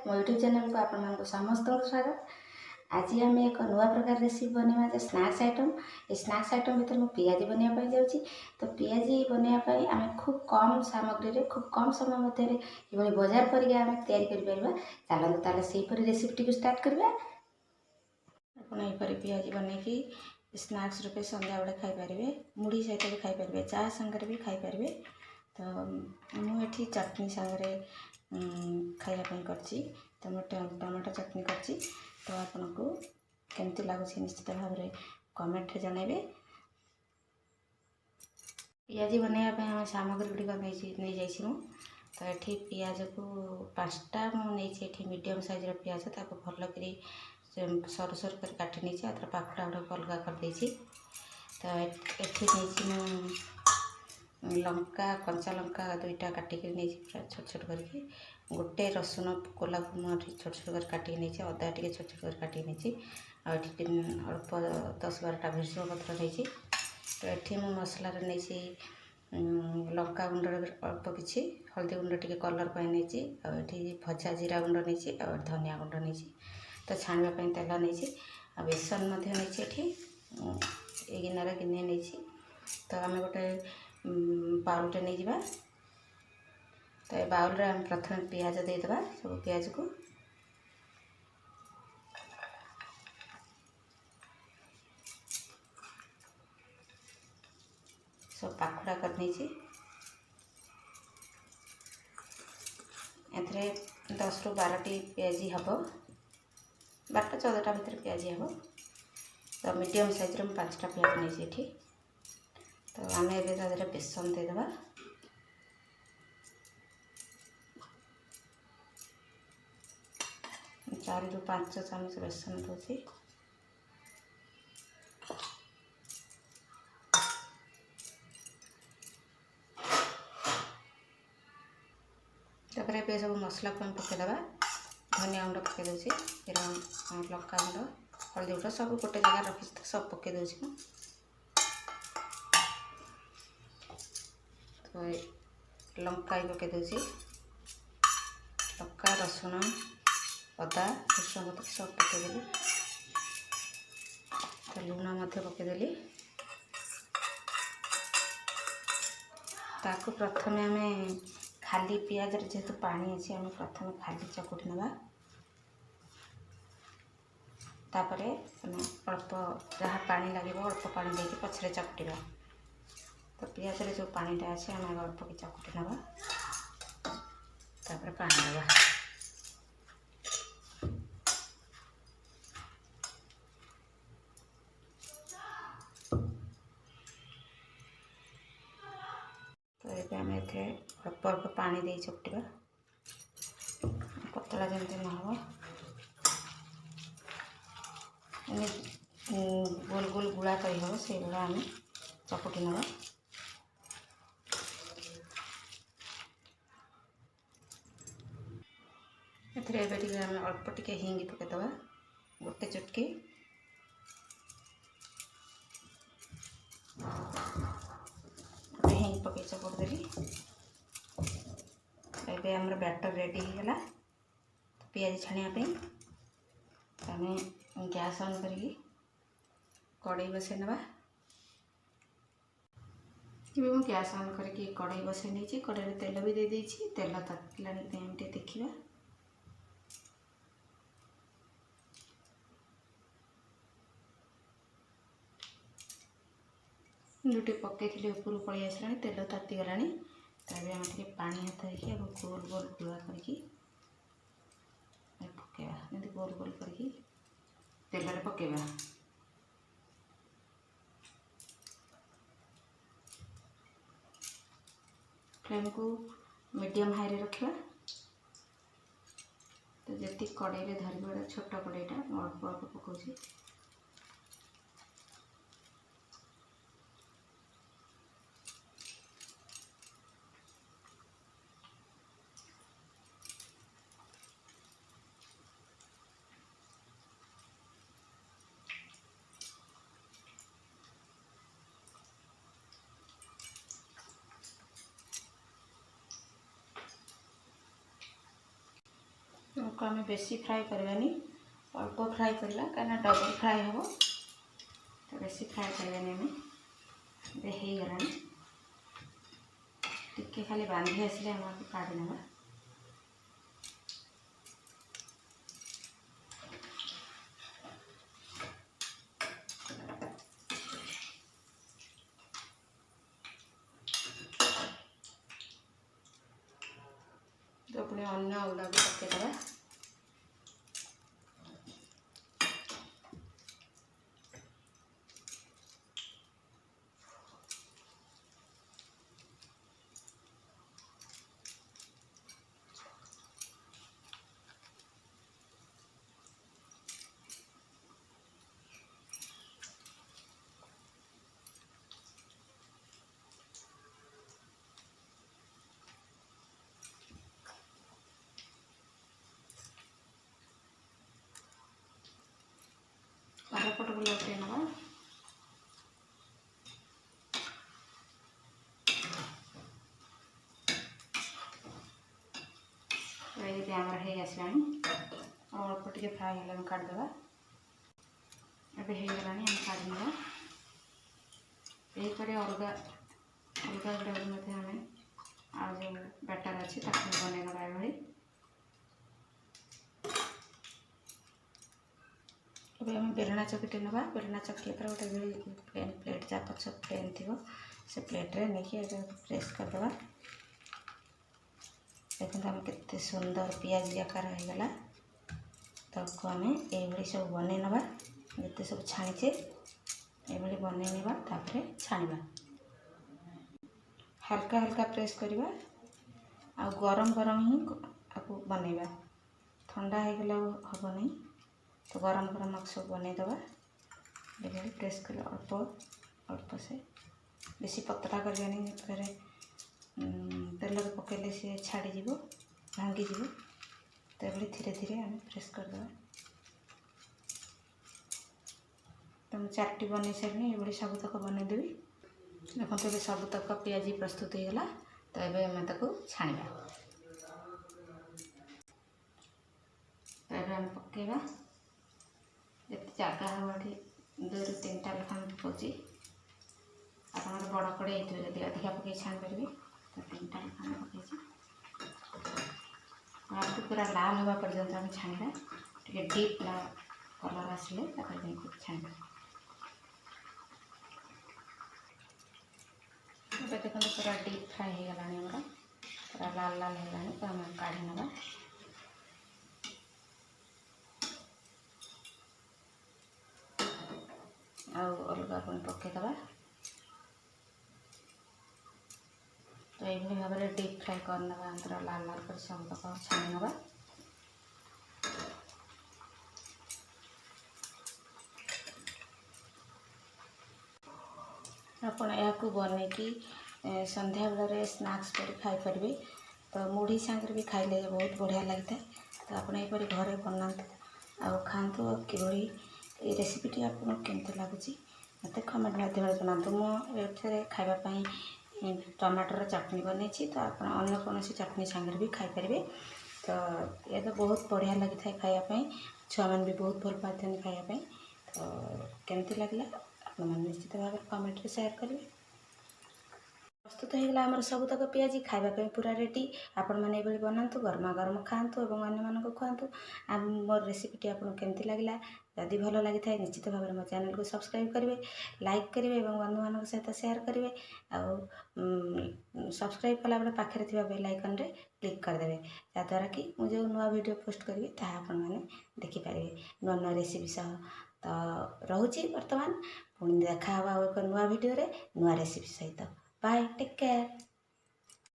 मो YouTube channel को आपण मानक समस्त स्वागत। आज आम एक नुआ प्रकार रेसिपी बनवा जो स्नैक्स आइटम। ये स्नैक्स आइटम भर मुझे पियाजी बनवाई जाऊँगी। तो पियाजी बनवाई आम खूब कम सामग्री खूब कम समय मध्य ये बजार पर आम या चलते ताले से रेसिपी टी स्टार्ट करवा। आपड़ पियाजी बनई स्नैक्स रूपे संध्या बेले खाईपारे, मुढ़ी सहित भी खाईपारे, चा सांगे भी खाईपारे। तो मुझे चटनी सांगे खायापी करची। तो मुझे टमाटो चटनी करची। तो आपन को केमती लगुच निश्चित भाव में कमेंट जनइबे। पियाजी बनवाई आम सामग्री गुड़िक नहीं जाइए। तो ये पियाज को 5टा मुझे मीडियम साइज पियाज भल कर सर सर कर काटी नहीं पाखुड़ा गुड़ा अलग करदे। तो ये लंका कंचा लंका 2टा काटिक नहीं छोट छोट करके, गोटे रसुण कोला छोट छोट कर काटिक नहीं, अदा टे छोट छोट कर काटिक नहीं, अल्प 10-12टा भृषुंगा पत्र नहीं। तो ये मु मसला नहीं लंका गुंड अल्प किसी, हल्दी गुंड टे कलर पर नहीं, भजा जीरा गुंड नहीं, धनिया गुंड नहीं। तो छाणवाई तेल नहीं, बेसन नहीं, ये गिनार गिने नहीं। तो आम गोटे बाउलटे नहीं जावा। तो ये बाउल रे हम प्रथम पियाज देदेबा। सब पियाज को सब पाखुड़ा कर नहीं। एथरे 10 ରୁ 12टी पियाजी हम, 12-14टा भर पियाजी हम। तो मीडियम साइज 5टा पियाज नहीं। तो आम ए बेसन देदेबा। 4 ରୁ 5 चामच बेसन दूसरी। तापर सब मसला को पकईदे। धनिया गुंड पकईदे, लंका गुंड, हल्दी गुंड सब गोटे जगह रखी सब पकईदे। तो लंका ही पकईदे, लंका रसुण अदा भृषुंगा पत्र सब पकईदेली। तो लुण पकईदेली। ताकू प्रथम आम खाली पियाज जेहेतु पानी अच्छी आम प्रथम खाली चकुटी नवा। तापर अल्प जहाँ पानी लगे अल्प पानी देके पछरे चकुटा। तो पियाज रे जो पानीटा अच्छे आम अल्प की चकुटी नवा। तापर पानी दवा। तो ये आम ए अल्प अल्प पानी दे चकुटा, पतला जमी न हो। गोल गोल गुड़ा कर हम से गुड़ा आम चकुटी नवा। एबे आम अल्प टिके हिंग पकईदे, गोटे चुटकी। हिंग पकई चकुट देली। ए आम बैटर रेडी होगा पियाजी छाणिया। आम गैस ऑन करी कड़ाई बसई नवा। मुझे गैस ऑन करके कड़ाई बसई नहीं, कड़ाई तेल भी दे देछि। तेल तातिला देखा। जोटे पकई ऊपर पलि आसला, तेल तातीगला। तभी आम टे पानी हाथ होगी गोल गोल गुड़ा करके पकेबा। गोल गोल करके तेल रे पकेबा। फ्लेम को मीडियम हाई रे रखा। तो जी कड़ाई धरवा छोट कड़ाईटा अल्प अल्प पकाउछि। को आम बेसी फ्राए करवानी अल्प फ्राए करवा कहीं डबल फ्राए हम तो बेसी फ्राए करवानी आम हो गला टिके खाली बांधी आसिले आम काढ़ी ना तो पुणी अन्न अलगा भी पकईदे पट को लौटे ना ये आमर हो आसला अल्प टे फ्राए है काढ़ीदे एवं होगला आम काढ़ी ना यहीपर अलग अलग गुड़े आम आ जो बैटर अच्छी बनईना ये अब आम बेलना चकटी ना बेलना चकटी पर गोटे प्लेन प्लेट जहाँ पछ प्लेन थी से प्लेट्रे नहीं प्रेस करदे देखते आम के सुंदर पियाजी आकार होगला ताको आम ये सब बनई ना जिते सब छाणीचे ये बनई ना छाणा हल्का हल्का प्रेस करवा आ गरम गरम ही आपको बनईबा ठंडा होगला हम नहीं तो गरम गरम आप सब बनईदे ये प्रेस कर अल्प अल्प से बेसी पतला करवानी फिर तेल पकड़े सी छाड़ीज भांगीज तो ये धीरे धीरे आम प्रेस करदे तो मुझे 4टी बनई सारे ये सबुतक बनईदेवी देखते ये सबुतक पियाजी प्रस्तुत होगला तो ये आम छाणा तो ये आम पकेबा जिते जगह हम ये 2 ରୁ 3टा लेखा पकाऊँगी आप बड़ कड़े जब अधिका पकई छाणी पारे तो 3टा लेखा पकई आपको पूरा लाल हवा पर्यंत आम छाणा टे डीप कलर आसिले छाणा देखते पूरा डीप फ्राए होगला आमर पूरा लाल लाल होगा तो आम काढ़ी ना अलग पुणी पकईदे तो ये भाव में डीप फ्राए करना पूरा लाल लाल कर सबतक छाणी ना आपण या बनईकी संध्या बेल स्नैक्स कर खाई पारे तो मुढ़ी सांगे भी खाइले बहुत बढ़िया लगता है तो आप घरे बनाते आ खातु कि रेसिपीटी आपको केमती लगुच मत कमेंट माध्यम बनातु मुझे खावाई टमाटर चटनी बनई तो आप अन्न कौन चटनी सांगे भी खाई पारे तो ये तो बहुत बढ़िया लगी था खायापी छुआ मैंने भी बहुत भल पाते खायापी तो केमती लगला आप निश्चित भाव में कमेंट में शेयर करेंगे प्रस्तुत होगला आमर सबुतक पियाजी खावाई पूरा रेडी आपण मैंने ये बनातु गरमा गरम खातु और अन्य मानक खुआतु मोर रेसिपीटी आपको केमती लगला जदि भल लगी था निश्चित भाव में मो चैनल को सब्सक्राइब करेंगे लाइक करेंगे और बंधु मान सहित शेयर करेंगे सब्सक्राइब कला बेले पाखे थी बेल आइकन रे क्लिक करदे जहाँद्वारा कि मुझे नुआ वीडियो पोस्ट करी आपण मैंने देखिपारे नुआ नुआ रेसिपी सह तो रोचे बर्तमान पुणी देखा एक नुआ वीडियो रे नुआ रेसिपी सहित बाय टेक केयर।